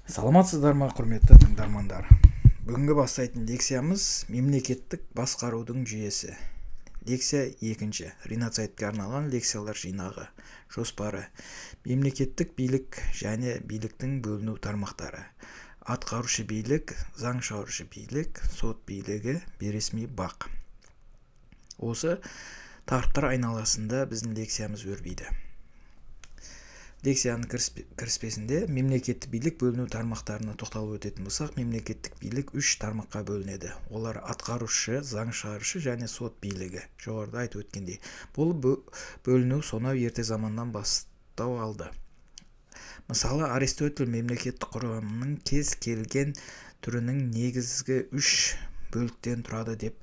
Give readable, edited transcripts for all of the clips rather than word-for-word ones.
Саламатсыздар ма, құрметті тыңдармандар? Бүгінгі бастайтын лекциямыз мемлекеттік басқарудың жүйесі. Лекция 2. Ринат Зайытқа арналған лекциялар жинағы. Жоспары: мемлекеттік билік және биліктің бөліну тармақтары. Атқарушы билік, заң шығарушы билік, сот билігі, бейресми бақ. Осы тақырыптар айналасында біздің лекциямыз өрбиді. Лекцияның кіріспесінде мемлекеттік билік бөліну тармақтарына тоқталып өтетін болсақ, мемлекеттік билік 3 тармаққа бөлінеді. Олар атқарушы, заң шығарушы және сот билігі. Жоғарыда айтып өткендей, бұл бөліну сонау ерте заманнан бастау алды. Мысалы, Аристотель мемлекеттік құрамның кез келген түрінің негізгі 3 бөліктен тұрады деп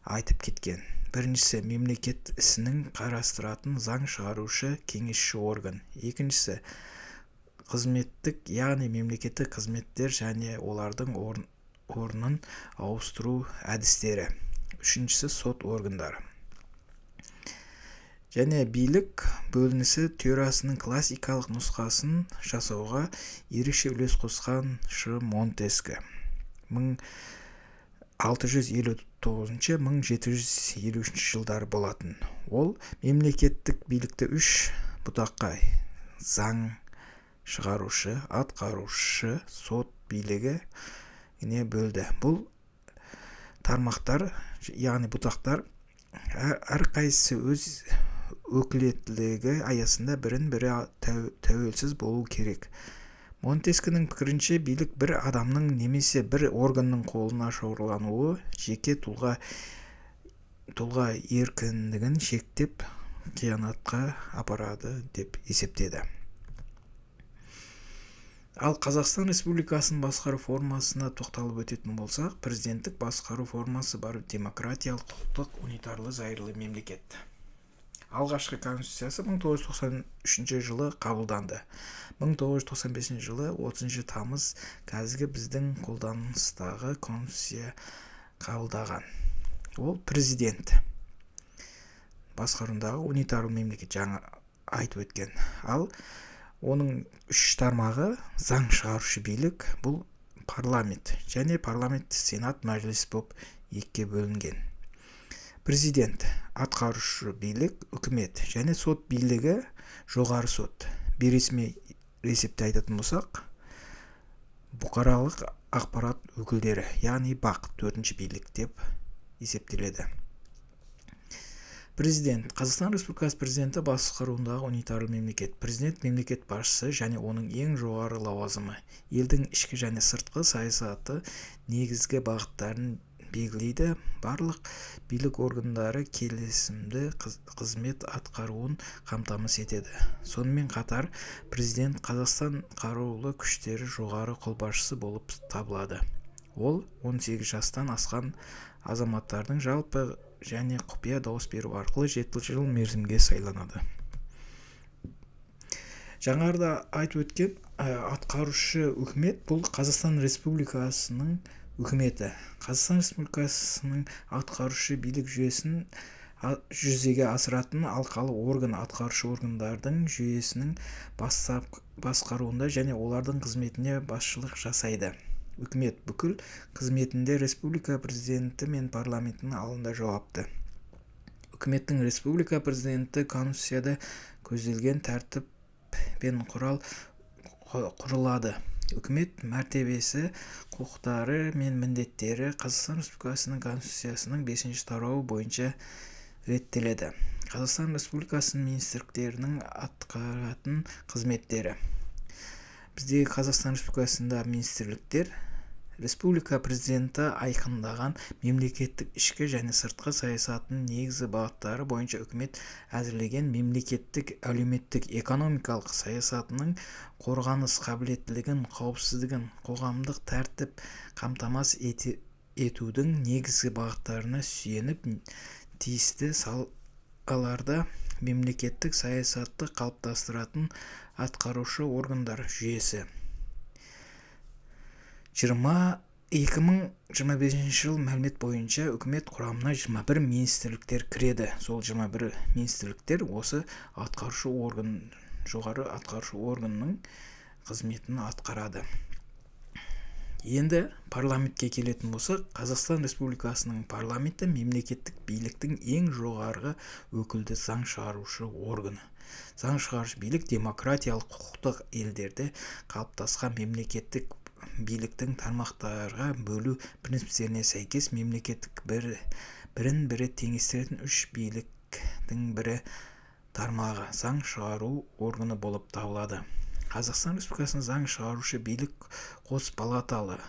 айтып кеткен. Біріншісі, мемлекет ісінің қарастыратын заң шығарушы кеңесші орган. Екіншісі, қызметтік, яғни мемлекеттік қызметтер және олардың орнын ауыстыру әдістері. Үшіншісі, сот органдары. Және билік бөлінісі теориясының классикалық нұсқасын жасауға ерекше үлес қосқан Ш. Монтескі 1659-1753 жылдары болатын. Ол мемлекеттік билікті 3 бұтаққа: заң шығарушы, атқарушы, сот билігі бөлді. Бұл тармақтар, яғни бұтақтар, әрқайсысы өз өкілеттілігі аясында бірін-бірі тәуелсіз болу керек. Монтескінің пікірінше, билік бір адамның немесе бір органның қолына шоғырлануы жеке тұлға еркіндігін шектеп қиянатқа апарады деп есептеді. Ал Қазақстан Республикасының басқару формасына тоқталып өтетін болсақ, президенттік басқару формасы бар демократиялық, құқықтық, унитарлы, зайырлы мемлекет. Алғашқы конституциясы 1993 жылы қабылданды. 1995 жылы 30 тамыз қазіргі біздің қолданыстағы конституция қабылдаған. Ол президент басқаруындағы унитарлы мемлекет, жаңа айтып өткен. Ал оның 3 тармағы: заң шығарушы билік, бұл парламент, және парламент, сенат, мәжіліс болып екіге бөлінген. Президент, атқарушы билік, үкімет, және сот билігі, жоғары сот. Бейресми есепте айтатын болсақ, бұқаралық ақпарат өкілдері, яғни бақ, 4-ші билік деп есептеледі. Президент, Қазақстан Республикасы президенті басқаруындағы унитарлы мемлекет. Президент мемлекет басшысы және оның ең жоғары лауазымы. Елдің ішкі және сыртқы саясаты негізгі бағыттарын белгілейді. Барлық билік органдары келісімді қызмет атқаруын қамтамасыз етеді. Сонымен қатар, президент Қазақстан қарулы күштері жоғары қолбасшысы болып табылады. Ол 18 жастан асқан азаматтардың жалпы және құпия дауыс беру арқылы 7 жыл мерзімге сайланады. Жаңарда айтып өткен атқарушы үкімет, бұл Қазақстан Республикасының үкіметі. Қазақстан Республикасының атқарушы билік жүйесін жүзеге асыратын алқалы орган атқарушы органдардың жүйесінің басқаруында және олардың қызметіне басшылық жасайды. Үкімет бүкіл қызметінде республика президенті мен парламентінің алдында жауапты. Үкіметтің республика президенті конституцияда көзделген тәртіп пен құрылады. Үкімет мәртебесі, құқықтары мен міндеттері Қазақстан Республикасының конституциясының 5-ші тарауы бойынша реттеледі. Қазақстан Республикасының министрліктерінің атқаратын қызметтері. Біздегі Қазақстан Республикасында министрліктер республика президенті айқындаған мемлекеттік ішкі және сыртқы саясатының негізгі бағыттары бойынша үкімет әзірлеген мемлекеттік әлеуметтік экономикалық саясатының қорғаныс қабілеттілігін, қауіпсіздігін, қоғамдық тәртіп қамтамасыз етудің негізгі бағыттарына сүйеніп, тиісті салаларда мемлекеттік саясатты қалыптастыратын атқарушы органдар жүйесі. 2025 жыл мәлімет бойынша үкімет құрамына 21 министрліктер кіреді. Сол 21 министрліктер осы атқарушы орган, жоғары атқарушы органның қызметін атқарады. Енді парламентке келетін болсақ, Қазақстан Республикасының парламенті мемлекеттік биліктің ең жоғарғы өкілді заң шығарушы органы. Заң шығарушы билік демократиялық құқықтық елдерде қалыптасқан мемлекеттік биліктің тармақтарға бөлу принциптеріне сәйкес мемлекеттік бірін-бірі теңестіретін үш биліктің бірі тармағы заң шығару органы болып табылады. Қазақстан Республикасының заң шығарушы билік қос палаталы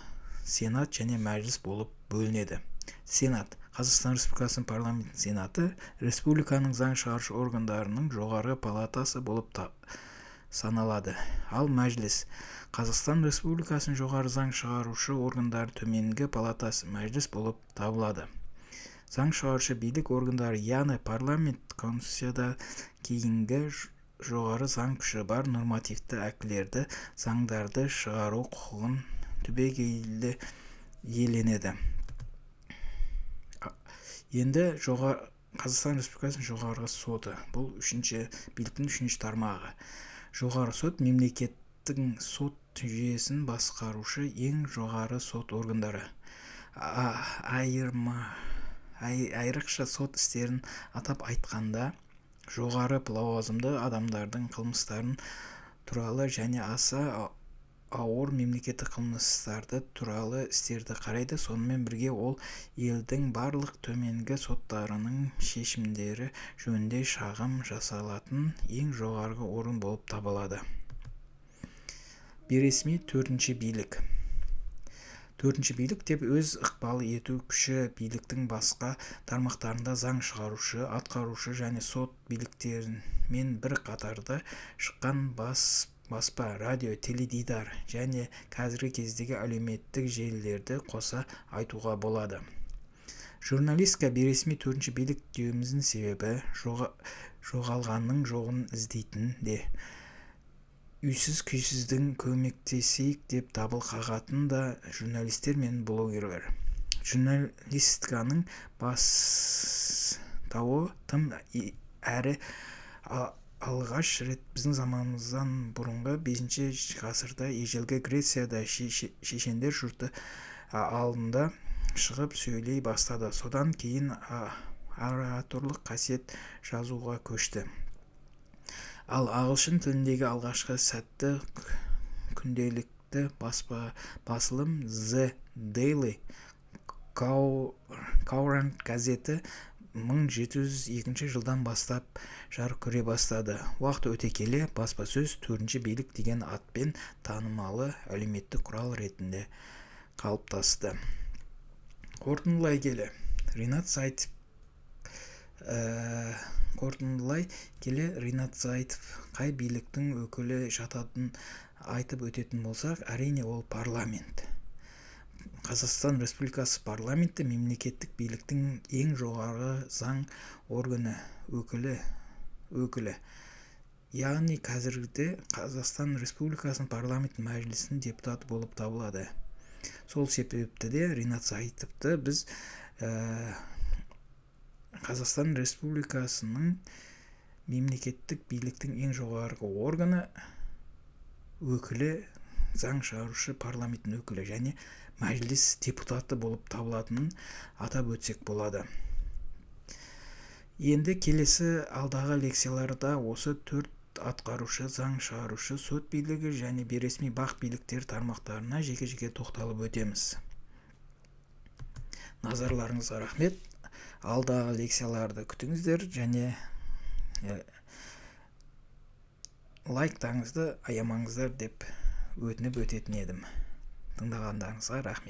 Сенат және Мәжіліс болып бөлінеді. Сенат Қазақстан Республикасының парламентінің Сенаты республиканың заң шығарушы органдарының жоғарғы палатасы болып саналады. Ал Мәжіліс Қазақстан Республикасының жоғары заң шығарушы органдары төменгі палатасы Мәжіліс болып табылады. Заң шығарушы билік органдары, яғни парламент, Конституцияда кейінгі жоғары заң күші бар нормативті актілерді, заңдарды шығару құқығын түбегейлі иеленеді. Енді Қазақстан Республикасының жоғарғы соты, бұл биліктің үшінші тармағы. Жоғары сот мемлекеттің сот жүйесін басқарушы ең жоғары сот органдары. Айрықша сот істерін атап айтқанда, жоғары лауазымды адамдардың қылмыстарын туралы және аса ауыр мемлекеттік қылмыстарды туралы істерді қарайды. Сонымен бірге ол елдің барлық төменгі соттарының шешімдері жөнінде шағым жасалатын ең жоғарғы орын болып табылады. Бейресми төртінші билік. Төртінші билік деп өз ықпалы ету күші биліктің басқа тармақтарында заң шығарушы, атқарушы және сот биліктерімен бір қатарда шыққан баспа, радио, теледидар және қазіргі кездегі әлеуметтік желілерді қоса айтуға болады. Журналистика бейресми төртінші билік деуіміздің себебі жоғалғанның жоғын іздейтін де, үйсіз-күйсіздің көмектесейік деп дабыл қағатын да журналистер мен блогерлер. Журналистиканың бастауы тым әрі алғаш рет біздің заманымыздан бұрынғы 5 ғасырда ежелгі Грецияда шешендер жұрты алдында шығып сөйлей бастады. Содан кейін ораторлық қасиет жазуға көшті. Ал ағылшын тіліндегі алғашқы сәтті күнделікті басылым The Daily Courant газеті 1702 жылдан бастап жарық көре бастады. Уақыт өте келе баспасөз төртінші билік деген атпен танымалы әлеуметтік құрал ретінде қалыптасты. Қорытындылай келе, Ринат Зайытов қай биліктің өкілі жататынын айтып өтетін болсақ, әрине ол парламент. Қазақстан Республикасы парламенті мемлекеттік биліктің ең жоғары заң органы өкілі. Яғни қазіргіде Қазақстан Республикасының парламент мәжілісінің депутаты болып табылады. Сол себепті де Ринат Зайытовты біз Қазақстан Республикасының мемлекеттік биліктің ең жоғарғы органы өкілі, заң шығарушы парламенттің өкілі және мәжіліс депутаты болып табылатынын атап өтсек болады. Енді келесі алдағы лекцияларда осы төрт атқарушы, заң шығарушы, сот билігі және бейресми бақ биліктер тармақтарына жеке-жеке тоқталып өтеміз. Назарларыңызға рахмет. Алдағы лекцияларды күтіңіздер және лайктарыңызды аямаңыздар деп өтініп өтетін едім. Тыңдағандарыңызға рахмет.